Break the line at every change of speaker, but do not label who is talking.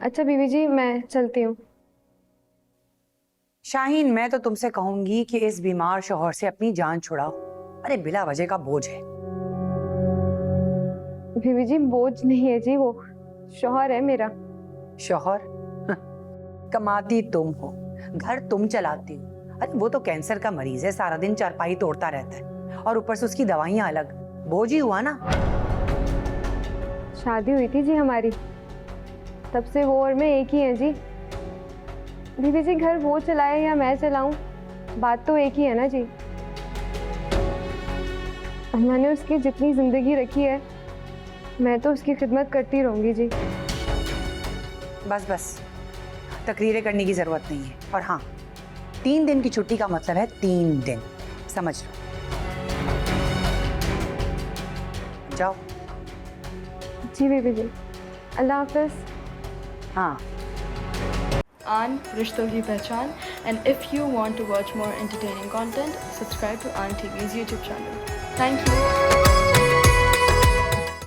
अच्छा बीवी जी, मैं चलती हूँ।
शाहीन, मैं तो तुमसे कहूंगी कि इस बीमार शौहर से अपनी जान छुड़ाओ। अरे बिला वजह का बोझ है।
बीवी जी बोझ नहीं है जी, वो शौहर है मेरा।
शौहर? कमाती तुम हो, घर तुम चलाती हो। अरे वो तो कैंसर का मरीज है, सारा दिन चारपाई तोड़ता रहता है और ऊपर से उसकी दवाइयां अलग। बोझ ही हुआ ना।
शादी हुई थी जी हमारी, तब से वो और मैं एक ही हैं जी। बीवी जी घर वो चलाए या मैं चलाऊं, बात तो एक ही है ना जी। मैंने उसकी जितनी जिंदगी रखी है, मैं तो उसकी खिदमत करती रहूंगी जी।
बस बस, तकरीरें करने की जरूरत नहीं है। और हाँ, 3 दिन की छुट्टी का मतलब है 3 दिन, समझ लो। जाओ।
जी बीवी जी, अल्लाह हाफिज।
हाँ।
Aan Rishtoi Ki Pehchan, and if you want to watch more entertaining content, subscribe to Aan TV's YouTube channel. Thank you.